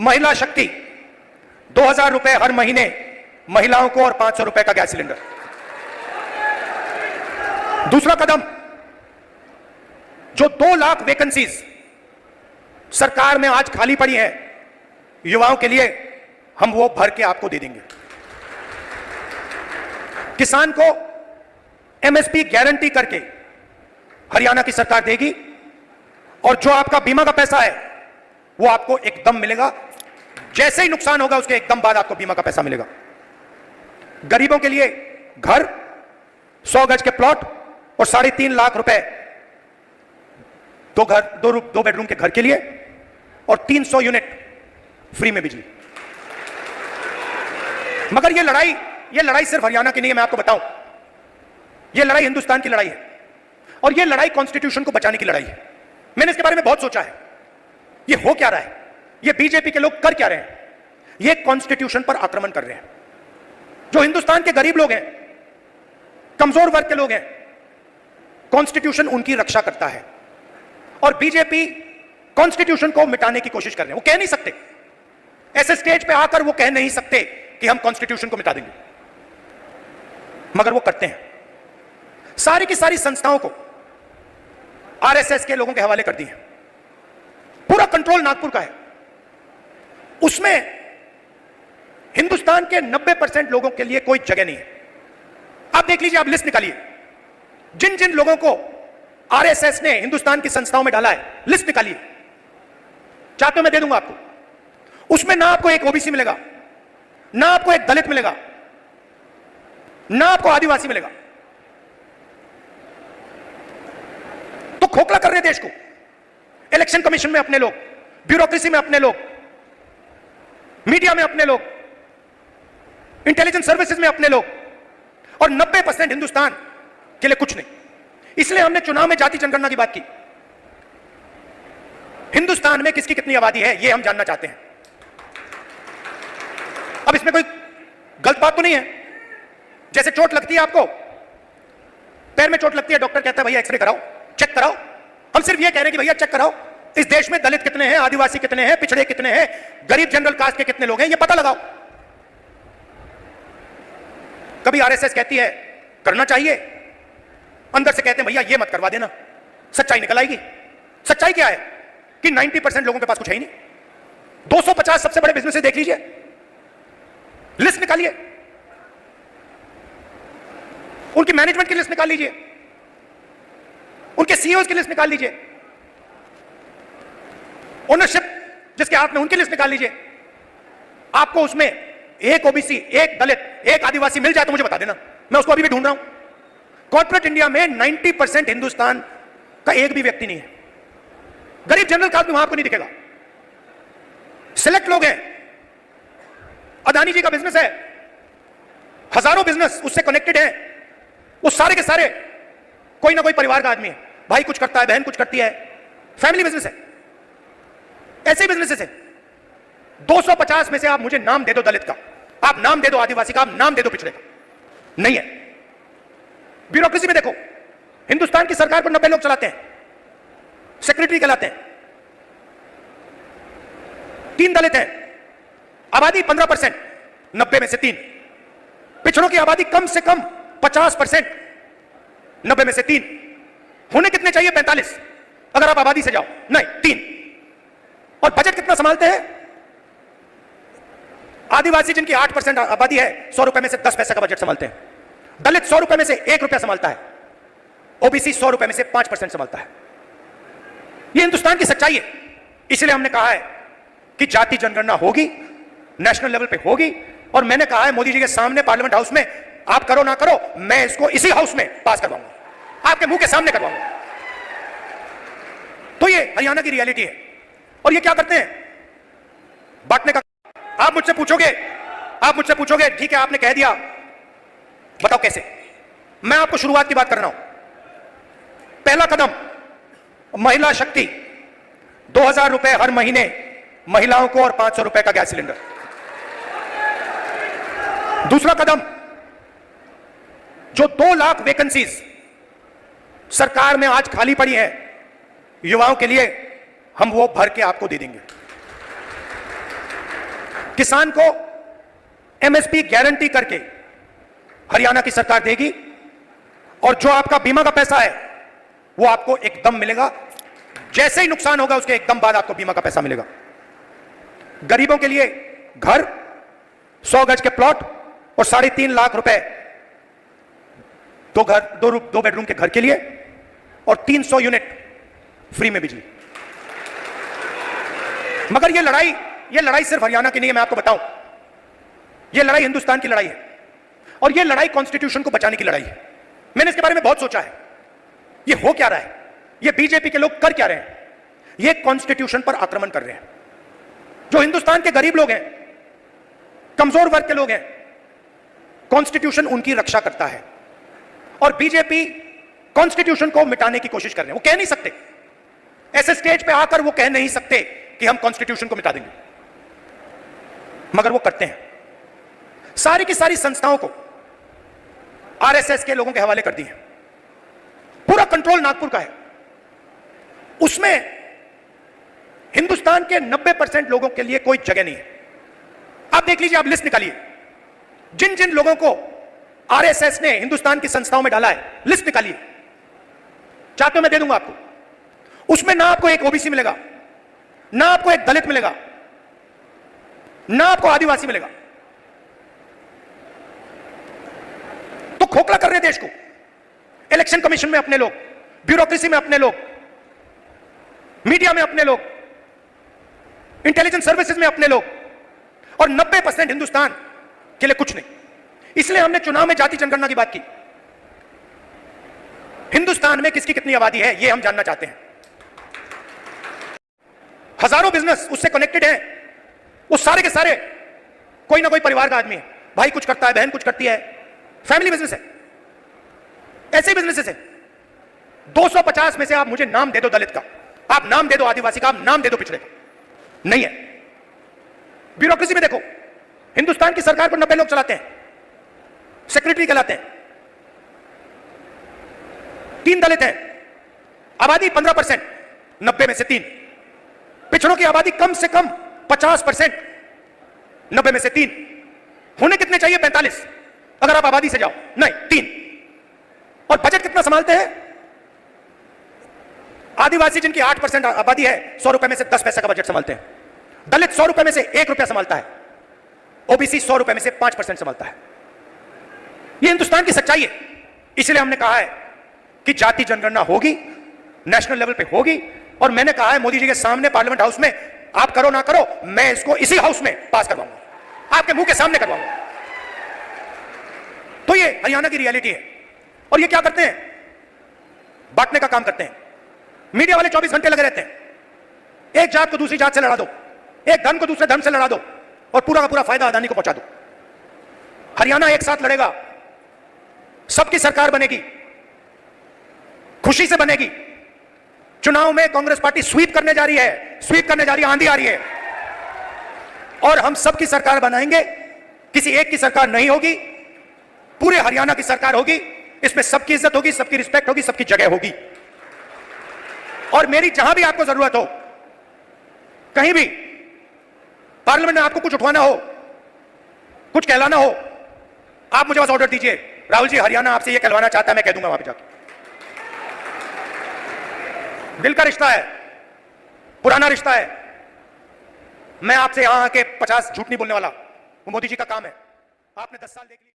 महिला शक्ति 2000 रुपए हर महीने महिलाओं को और 500 रुपए का गैस सिलेंडर। दूसरा कदम, जो 2 लाख वैकेंसीज सरकार में आज खाली पड़ी है युवाओं के लिए, हम वो भर के आपको दे देंगे। किसान को एमएसपी गारंटी करके हरियाणा की सरकार देगी और जो आपका बीमा का पैसा है वो आपको एकदम मिलेगा। जैसे ही नुकसान होगा उसके एकदम बाद आपको बीमा का पैसा मिलेगा। गरीबों के लिए घर, 100 गज के प्लॉट और 3.5 लाख रुपए दो बेडरूम के घर के लिए और 300 यूनिट फ्री में बिजली। मगर ये लड़ाई सिर्फ हरियाणा की नहीं है, मैं आपको बताऊं, ये लड़ाई हिंदुस्तान की लड़ाई है और ये लड़ाई कॉन्स्टिट्यूशन को बचाने की लड़ाई है। मैंने इसके बारे में बहुत सोचा है, ये हो क्या रहा है, ये बीजेपी के लोग कर क्या रहे हैं। ये कॉन्स्टिट्यूशन पर आक्रमण कर रहे हैं। जो हिंदुस्तान के गरीब लोग हैं, कमजोर वर्ग के लोग हैं, कॉन्स्टिट्यूशन उनकी रक्षा करता है और बीजेपी कॉन्स्टिट्यूशन को मिटाने की कोशिश कर रहे हैं। वो कह नहीं सकते, ऐसे स्टेज पे आकर वो कह नहीं सकते कि हम कॉन्स्टिट्यूशन को मिटा देंगे, मगर वो करते हैं। सारी की सारी संस्थाओं को आरएसएस के लोगों के हवाले कर दी है। पूरा कंट्रोल नागपुर का है। उसमें हिंदुस्तान के 90% लोगों के लिए कोई जगह नहीं है। आप देख लीजिए, आप लिस्ट निकालिए, जिन जिन लोगों को आरएसएस ने हिंदुस्तान की संस्थाओं में डाला है, लिस्ट निकालिए। चाहते हो मैं दे दूंगा आपको। उसमें ना आपको एक ओबीसी मिलेगा, ना आपको एक दलित मिलेगा, ना आपको आदिवासी मिलेगा। तो खोखला कर रहे देश को। इलेक्शन कमीशन में अपने लोग, ब्यूरोक्रेसी में अपने लोग, मीडिया में अपने लोग, इंटेलिजेंस सर्विसेज में अपने लोग और 90% हिंदुस्तान के लिए कुछ नहीं। इसलिए हमने चुनाव में जाति जनगणना की बात की। हिंदुस्तान में किसकी कितनी आबादी है यह हम जानना चाहते हैं। अब इसमें कोई गलत बात तो नहीं है। जैसे चोट लगती है, आपको पैर में चोट लगती है, डॉक्टर कहता है भैया एक्सरे कराओ, चेक कराओ। हम सिर्फ यह कह रहे हैं कि भैया चेक कराओ, इस देश में दलित कितने हैं, आदिवासी कितने हैं, पिछड़े कितने हैं, गरीब जनरल कास्ट के कितने लोग हैं, यह पता लगाओ। कभी आरएसएस कहती है करना चाहिए, अंदर से कहते हैं भैया ये मत करवा देना, सच्चाई निकल आएगी। सच्चाई क्या है कि 90% लोगों के पास कुछ है ही नहीं। 250 सबसे बड़े बिजनेस देख लीजिए, लिस्ट निकालिए, उनकी मैनेजमेंट की लिस्ट निकाल लीजिए, उनके सीईओ की लिस्ट निकाल लीजिए, ओनरशिप जिसके हाथ में उनकी लिस्ट निकाल लीजिए। आपको उसमें एक ओबीसी, एक दलित, एक आदिवासी मिल जाए तो मुझे बता देना, मैं उसको अभी भी ढूंढ रहा हूं। कॉर्पोरेट इंडिया में 90% हिंदुस्तान का एक भी व्यक्ति नहीं है। गरीब जनरल कास्ट में वहां आपको नहीं दिखेगा। सिलेक्ट लोग हैं। अदानी जी का बिजनेस है, हजारों बिजनेस उससे कनेक्टेड है। वो सारे के सारे कोई ना कोई परिवार का आदमी है, भाई कुछ करता है, बहन कुछ करती है, फैमिली बिजनेस है। ऐसे बिजनेसेस है। 250 में से आप मुझे नाम दे दो दलित का, आप नाम दे दो आदिवासी का, आप नाम दे दो पिछड़े का, नहीं है। ब्यूरोक्रेसी में देखो, हिंदुस्तान की सरकार को 90 लोग चलाते हैं, सेक्रेटरी कहलाते हैं। 3 दलित हैं, आबादी 15%, 90 में से 3। पिछड़ों की आबादी कम से कम 50%, 90 में से 3। होने कितने चाहिए? 45 अगर आप आबादी से जाओ, नहीं 3। और बजट कितना संभालते हैं? आदिवासी जिनकी 8% आबादी है, 100 रुपए में से 10 पैसे का बजट संभालते हैं। दलित 100 रुपए में से 1 रुपया संभालता है। ओबीसी 100 रुपए में से 5% संभालता है। यह हिंदुस्तान की सच्चाई है। इसलिए हमने कहा है कि जाति जनगणना होगी, नेशनल लेवल पे होगी। और मैंने कहा है मोदी जी के सामने पार्लियामेंट हाउस में, आप करो ना करो, मैं इसको इसी हाउस में पास करवाऊंगा, आपके मुंह के सामने करवाऊंगा। तो ये हरियाणा की रियलिटी है। और ये क्या करते हैं? बांटने का। आप मुझसे पूछोगे ठीक है आपने कह दिया, बताओ कैसे? मैं आपको शुरुआत की बात कर रहा हूं। पहला कदम, महिला शक्ति 2000 रुपए हर महीने महिलाओं को और 500 रुपए का गैस सिलेंडर। दूसरा कदम, जो 2 लाख वैकेंसीज सरकार में आज खाली पड़ी है युवाओं के लिए, हम वो भर के आपको दे देंगे। किसान को एमएसपी गारंटी करके हरियाणा की सरकार देगी और जो आपका बीमा का पैसा है वो आपको एकदम मिलेगा। जैसे ही नुकसान होगा उसके एकदम बाद आपको बीमा का पैसा मिलेगा। गरीबों के लिए घर, 100 गज के प्लॉट और 3.5 लाख रुपए दो बेडरूम के घर के लिए और 300 यूनिट फ्री में बिजली। मगर ये लड़ाई सिर्फ हरियाणा की नहीं है, मैं आपको बताऊं, ये लड़ाई हिंदुस्तान की लड़ाई है और ये लड़ाई कॉन्स्टिट्यूशन को बचाने की लड़ाई है। मैंने इसके बारे में बहुत सोचा है, ये हो क्या रहा है, ये बीजेपी के लोग कर क्या रहे हैं। ये कॉन्स्टिट्यूशन पर आक्रमण कर रहे हैं। जो हिंदुस्तान के गरीब लोग हैं, कमजोर वर्ग के लोग हैं, कॉन्स्टिट्यूशन उनकी रक्षा करता है और बीजेपी कॉन्स्टिट्यूशन को मिटाने की कोशिश कर रहे हैं। वो कह नहीं सकते, ऐसे स्टेज पे आकर वो कह नहीं सकते कि हम कॉन्स्टिट्यूशन को मिटा देंगे, मगर वो करते हैं। सारी की सारी संस्थाओं को आरएसएस के लोगों के हवाले कर दी है। पूरा कंट्रोल नागपुर का है। उसमें हिंदुस्तान के 90% लोगों के लिए कोई जगह नहीं है। आप देख लीजिए, आप लिस्ट निकालिए, जिन जिन लोगों को आरएसएस ने हिंदुस्तान की संस्थाओं में डाला है, लिस्ट निकालिए। चाहते हो मैं दे दूंगा आपको। उसमें ना आपको एक ओबीसी मिलेगा, ना आपको एक दलित मिलेगा, ना आपको आदिवासी मिलेगा। तो खोखला कर रहे देश को। इलेक्शन कमीशन में अपने लोग, ब्यूरोक्रेसी में अपने लोग, मीडिया में अपने लोग, इंटेलिजेंस सर्विसेज में अपने लोग और 90% हिंदुस्तान के लिए कुछ नहीं। इसलिए हमने चुनाव में जाति जनगणना की बात की। हिंदुस्तान में किसकी कितनी आबादी है यह हम जानना चाहते हैं। हजारों बिजनेस उससे कनेक्टेड है। वो सारे के सारे कोई ना कोई परिवार का आदमी है, भाई कुछ करता है, बहन कुछ करती है, फैमिली बिजनेस है। ऐसे ही बिजनेसेस है। 250 में से आप मुझे नाम दे दो दलित का, आप नाम दे दो आदिवासी का, आप नाम दे दो पिछड़े का, नहीं है। ब्यूरोक्रेसी में देखो, हिंदुस्तान की सरकार को 90 लोग चलाते हैं, सेक्रेटरी कहलाते हैं। 3 दलित हैं, आबादी 15%, 90 में से 3। पिछड़ों की आबादी कम से कम 50%, 90 में से 3। होने कितने चाहिए? 45 अगर आप आबादी से जाओ, नहीं 3। और बजट कितना संभालते हैं? आदिवासी जिनकी 8% आबादी है, 100 रुपए में से 10 पैसे का बजट संभालते हैं। दलित 100 रुपए में से 1 रुपया संभालता है। ओबीसी 100 रुपए में से 5% संभालता है। यह हिंदुस्तान की सच्चाई है। इसलिए हमने कहा है कि जाति जनगणना होगी, नेशनल लेवल पे होगी। और मैंने कहा है मोदी जी के सामने पार्लियामेंट हाउस में, आप करो ना करो, मैं इसको इसी हाउस में पास करवाऊंगा, आपके मुंह के सामने करवाऊंगा। तो ये हरियाणा की रियलिटी है। और ये क्या करते हैं? बांटने का काम करते हैं। मीडिया वाले 24 घंटे लगे रहते हैं। एक जात को दूसरी जात से लड़ा दो, एक धर्म को दूसरे धर्म से लड़ा दो और पूरा का पूरा फायदा अदानी को पहुंचा दो। हरियाणा एक साथ लड़ेगा, सबकी सरकार बनेगी, खुशी से बनेगी। चुनाव में कांग्रेस पार्टी स्वीप करने जा रही है, स्वीप करने जा रही है, आंधी आ रही है। और हम सबकी सरकार बनाएंगे, किसी एक की सरकार नहीं होगी, पूरे हरियाणा की सरकार होगी। इसमें सबकी इज्जत होगी, सबकी रिस्पेक्ट होगी, सबकी जगह होगी। और मेरी जहां भी आपको जरूरत हो, कहीं भी पार्लियामेंट में आपको कुछ उठवाना हो, कुछ कहलाना हो, आप मुझे बस ऑर्डर दीजिए, राहुल जी हरियाणा आपसे ये कहलवाना चाहता है, मैं कह दूंगा वहां पे जाके। दिल का रिश्ता है, पुराना रिश्ता है। मैं आपसे यहां आके 50 झूठ नहीं बोलने वाला। वो मोदी जी का काम है। आपने 10 साल देख ली।